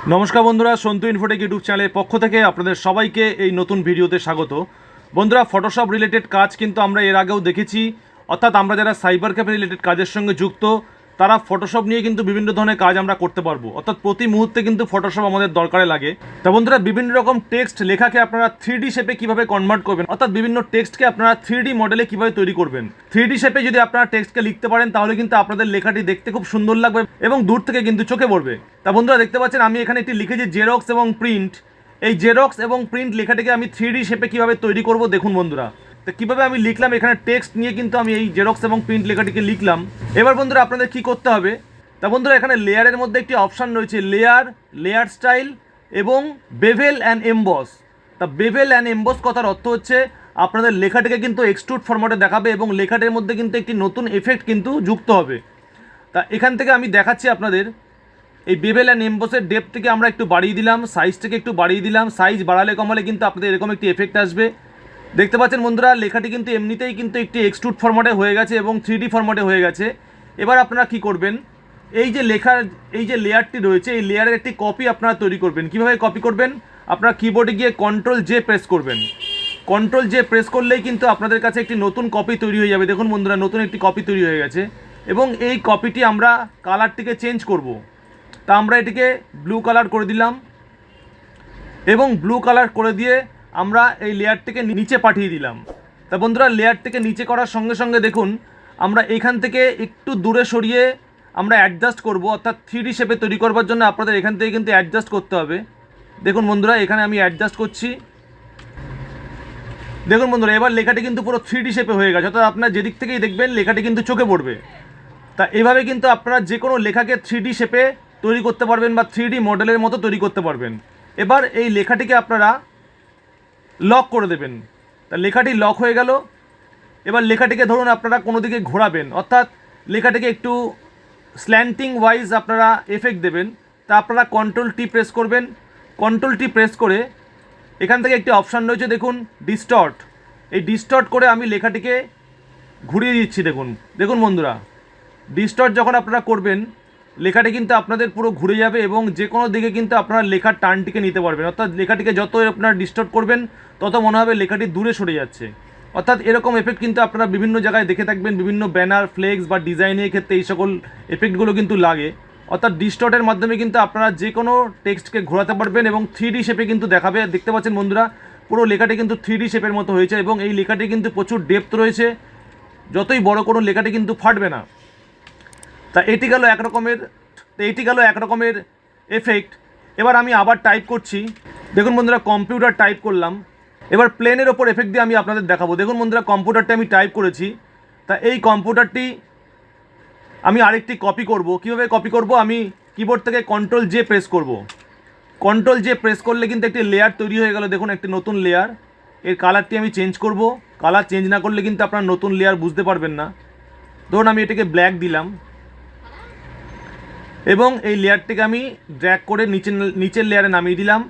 নমস্কার বন্ধুরা, Santu Infotech YouTube চ্যানেলের পক্ষ থেকে আপনাদের সবাইকে এই নতুন ভিডিওতে স্বাগত। বন্ধুরা, ফটোশপ রিলেটেড কাজ কিন্তু আমরা এর আগেও দেখেছি, অর্থাৎ আমরা যারা সাইবার ক্যাফে রিলেটেড কাজের সঙ্গে যুক্ত তারা ফটোশপ নিয়ে কিন্তু বিভিন্ন ধরনের কাজ আমরা করতে পারবো। অর্থাৎ প্রতি মুহূর্তে কিন্তু ফটোশপ আমাদের দরকারে লাগে। তা বন্ধুরা, বিভিন্ন রকম টেক্সট লেখাকে আপনারা 3D শেপে কীভাবে কনভার্ট করবেন, অর্থাৎ বিভিন্ন টেক্সটকে আপনারা 3D মডেলে কীভাবে তৈরি করবেন। 3D শেপে যদি আপনারা টেক্সটকে লিখতে পারেন তাহলে কিন্তু আপনাদের লেখাটি দেখতে খুব সুন্দর লাগবে এবং দূর থেকে কিন্তু চোখে পড়বে। তা বন্ধুরা, দেখতে পাচ্ছেন আমি এখানে একটি লিখেছি জেরক্স এবং প্রিন্ট। এই জেরক্স এবং প্রিন্ট লেখাটিকে আমি 3D শেপে কীভাবে তৈরি করব দেখুন বন্ধুরা। তো কীভাবে আমি লিখলাম, এখানে টেক্সট নিয়ে কিন্তু আমি এই জেরক্স এবং প্রিন্ট লেখাটিকে লিখলাম। এবার বন্ধুরা আপনাদের কী করতে হবে, তা বন্ধুরা এখানে লেয়ারের মধ্যে একটি অপশান রয়েছে লেয়ার স্টাইল এবং বেভেল অ্যান্ড এমবস। তা বেভেল অ্যান্ড এমবস কথার অর্থ হচ্ছে আপনাদের লেখাটিকে কিন্তু এক্সট্রুড ফরম্যাটে দেখাবে এবং লেখাটির মধ্যে কিন্তু একটি নতুন এফেক্ট কিন্তু যুক্ত হবে। তা এখান থেকে আমি দেখাচ্ছি আপনাদের এই বেভেল অ্যান্ড এমবসের ডেপথ থেকে আমরা একটু বাড়িয়ে দিলাম, সাইজটাকে একটু বাড়িয়ে দিলাম। সাইজ বাড়ালে কমালে কিন্তু আপনাদের এরকম একটি এফেক্ট আসবে। দেখতে পাচ্ছেন বন্ধুরা, লেখাটি কিন্তু এমনিতেই কিন্তু একটি এক্সট্রুড ফরম্যাটে হয়ে গেছে এবং 3D ফরম্যাটে হয়ে গেছে। এবার আপনারা কি করবেন, এই যে লেখার এই যে লেয়ারটি রয়েছে এই লেয়ারের একটি কপি আপনারা তৈরি করবেন। কিভাবে কপি করবেন, আপনারা কিবোর্ডে গিয়ে Ctrl+J প্রেস করবেন। Ctrl+J প্রেস করলেই কিন্তু আপনাদের কাছে একটি নতুন কপি তৈরি হয়ে যাবে। দেখুন বন্ধুরা, নতুন একটি কপি তৈরি হয়ে গেছে এবং এই কপিটি আমরা কালারটিকে চেঞ্জ করব। তা আমরা এটিকে ব্লু কালার করে দিলাম এবং ব্লু কালার করে দিয়ে আমরা এই লেয়ারটিকে নিচে পাঠিয়ে দিলাম। তা বন্ধুরা, লেয়ারটিকে নিচে করার সঙ্গে সঙ্গে দেখুন আমরা এখান থেকে একটু দূরে সরিয়ে আমরা অ্যাডজাস্ট করব, অর্থাৎ 3D শেপে তৈরি করবার জন্য আপনাদের এখান থেকে কিন্তু অ্যাডজাস্ট করতে হবে। দেখুন বন্ধুরা, এখানে আমি অ্যাডজাস্ট করছি। দেখুন বন্ধুরা, এবার লেখাটি কিন্তু পুরো 3D শেপে হয়ে গেছে, অর্থাৎ আপনার যেদিক থেকেই দেখবেন লেখাটি কিন্তু চোখে পড়বে। তা এভাবে কিন্তু আপনারা যে কোনো লেখাকে 3D শেপে তৈরি করতে পারবেন বা 3D মডেলের মতো তৈরি করতে পারবেন। এবার এই লেখাটিকে আপনারা লক করে দেবেন। তা লেখাটি লক হয়ে গেল। এবার লেখাটিকে ধরুন আপনারা কোনো দিকে ঘোরাবেন, অর্থাৎ লেখাটিকে একটু স্ল্যান্টিং ওয়াইজ আপনারা এফেক্ট দেবেন। তা আপনারা Ctrl+T প্রেস করবেন। Ctrl+T প্রেস করে এখান থেকে একটি অপশান রয়েছে দেখুন ডিস্টর্ট। এই ডিস্টর্ট করে আমি লেখাটিকে ঘুরিয়ে দিচ্ছি। দেখুন বন্ধুরা, ডিস্টর্ট যখন আপনারা করবেন লেখাটি কিন্তু আপনাদের পুরো ঘুরে যাবে এবং যে কোনো দিকে কিন্তু আপনারা লেখার টার্নটিকে নিতে পারবেন। অর্থাৎ লেখাটিকে যত আপনারা ডিস্টর্ট করবেন তত মনে হবে লেখাটি দূরে সরে যাচ্ছে। অর্থাৎ এরকম এফেক্ট কিন্তু আপনারা বিভিন্ন জায়গায় দেখে থাকবেন, বিভিন্ন ব্যানার, ফ্লেক্স বা ডিজাইনের ক্ষেত্রে এই সকল এফেক্টগুলো কিন্তু লাগে। অর্থাৎ ডিস্টর্টের মাধ্যমে কিন্তু আপনারা যে কোনো টেক্সটকে ঘোরাতে পারবেন এবং 3D শেপে কিন্তু দেখাবে। দেখতে পাচ্ছেন বন্ধুরা, পুরো লেখাটি কিন্তু 3D শেপের মতো হয়েছে এবং এই লেখাটি কিন্তু প্রচুর ডেপথ রয়েছে, যতই বড় করুন লেখাটি কিন্তু ফাটবে না। তা এটি গেল এক রকমের এফেক্ট। এবার আমি আবার টাইপ করছি। দেখুন বন্ধুরা, কম্পিউটার টাইপ করলাম। এবার প্লেনের ওপর এফেক্ট দিয়ে আমি আপনাদের দেখাবো। দেখুন বন্ধুরা, কম্পিউটারটা আমি টাইপ করেছি। তা এই কম্পিউটারটি আমি আরেকটি কপি করব। কীভাবে কপি করব, আমি কিবোর্ড থেকে Ctrl+J প্রেস করব। Ctrl+J প্রেস করলে কিন্তু একটি লেয়ার তৈরি হয়ে গেল। দেখুন, একটি নতুন লেয়ার। এর কালারটি আমি চেঞ্জ করব। কালার চেঞ্জ না করলে কিন্তু আপনারা নতুন লেয়ার বুঝতে পারবেন না। ধরুন আমি এটাকে ব্ল্যাক দিলাম এবং এই লেয়ারটিকে আমি ড্র্যাগ করে নিচের লেয়ারে নামিয়ে দিলাম।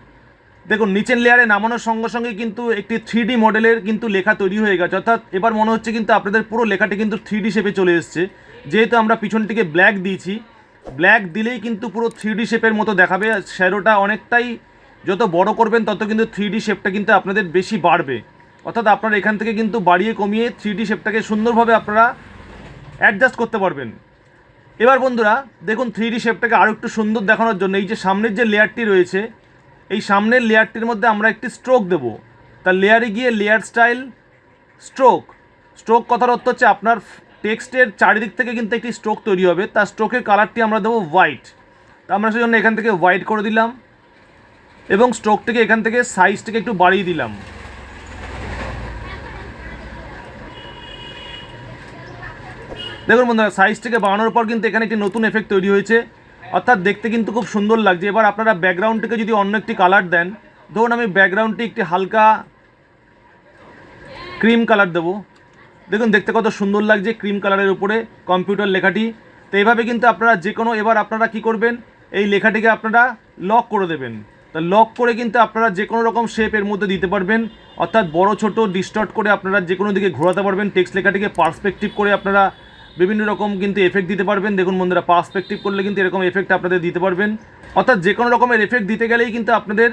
দেখুন, নিচের লেয়ারে নামানোর সঙ্গে সঙ্গে কিন্তু একটি 3D মডেলের কিন্তু লেখা তৈরি হয়ে গেছে। অর্থাৎ এবার মনে হচ্ছে কিন্তু আপনাদের পুরো লেখাটি কিন্তু 3D শেপে চলে এসছে। যেহেতু আমরা পিছনটিকে ব্ল্যাক দিয়েছি, ব্ল্যাক দিলেই কিন্তু পুরো 3D শেপের মতো দেখাবে। শ্যাডোটা অনেকটাই যত বড় করবেন তত কিন্তু 3D শেপটা কিন্তু আপনাদের বেশি বাড়বে। অর্থাৎ আপনারা এখান থেকে কিন্তু বাড়িয়ে কমিয়ে 3D শেপটাকে সুন্দরভাবে আপনারা অ্যাডজাস্ট করতে পারবেন। এবার বন্ধুরা দেখুন, 3D শেপটাকে আরও একটু সুন্দর দেখানোর জন্য এই যে সামনের যে লেয়ারটি রয়েছে এই সামনের লেয়ারটির মধ্যে আমরা একটি স্ট্রোক দেব। তা লেয়ারে গিয়ে লেয়ার স্টাইল স্ট্রোক কথার অর্থ হচ্ছে আপনার টেক্সটের চারিদিক থেকে কিন্তু একটি স্ট্রোক তৈরি হবে। তার স্ট্রোকের কালারটি আমরা দেবো হোয়াইট। তা আমরা সেজন্য এখান থেকে হোয়াইট করে দিলাম এবং স্ট্রোকটিকে এখান থেকে সাইজটিকে একটু বাড়িয়ে দিলাম। দেখুন বন্ধুরা, সাইজটিকে বাড়ানোর পর কিন্তু এখানে একটি নতুন এফেক্ট তৈরি হয়েছে, অর্থাৎ দেখতে কিন্তু খুব সুন্দর লাগছে। এবার আপনারা ব্যাকগ্রাউন্ডটিকে যদি অন্য একটি কালার দেন, ধরুন আমি ব্যাকগ্রাউন্ডটি একটি হালকা ক্রিম কালার দেবো। দেখুন দেখতে কত সুন্দর লাগছে ক্রিম কালারের উপরে কম্পিউটার লেখাটি। তো এইভাবে কিন্তু আপনারা যে কোনো, এবার আপনারা কি করবেন, এই লেখাটিকে আপনারা লক করে দেবেন। তা লক করে কিন্তু আপনারা যে কোনো রকম শেপ এর মধ্যে দিতে পারবেন, অর্থাৎ বড় ছোট ডিস্টর্ট করে আপনারা যে কোনো দিকে ঘোরাতে পারবেন। টেক্সট লেখাটিকে পার্সপেক্টিভ করে আপনারা বিভিন্ন রকম কিন্তু এফেক্ট দিতে পারবেন। দেখুন বন্ধুরা, পার্সপেক্টিভ করলে কিন্তু এরকম এফেক্ট আপনাদের দিতে পারবেন। অর্থাৎ যে কোনো রকমের এফেক্ট দিতে গেলেই কিন্তু আপনাদের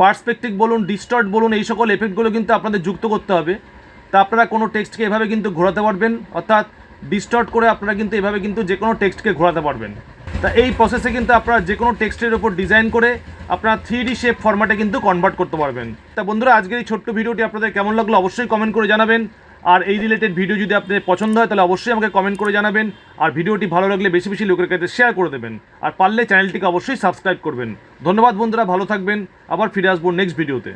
পার্সপেক্টিভ বলুন, ডিস্টর্ট বলুন, এই সকল এফেক্টগুলো কিন্তু আপনাদের যুক্ত করতে হবে। তা আপনারা কোনো টেক্সটকে এভাবে কিন্তু ঘোরাতে পারবেন, অর্থাৎ ডিস্টর্ট করে আপনারা কিন্তু এভাবে কিন্তু যে কোনো টেক্সটকে ঘোরাতে পারবেন। তা এই প্রসেসে কিন্তু আপনারা যে কোনো টেক্সটের ওপর ডিজাইন করে আপনারা 3D শেপ ফরম্যাটে কিন্তু কনভার্ট করতে পারবেন। তা বন্ধুরা, আজকের এই ছোট্ট ভিডিওটি আপনাদের কেমন লাগলো অবশ্যই কমেন্ট করে জানাবেন। আর এই রিলেটেড ভিডিও যদি আপনাদের পছন্দ হয় তাহলে অবশ্যই আমাকে কমেন্ট করে জানাবেন। আর ভিডিওটি ভালো লাগলে বেশি বেশি লোকের কাছে শেয়ার করে দেবেন। আর পারলে চ্যানেলটিকে অবশ্যই সাবস্ক্রাইব করবেন। ধন্যবাদ বন্ধুরা, ভালো থাকবেন। আবার ফিরে আসবো নেক্সট ভিডিওতে।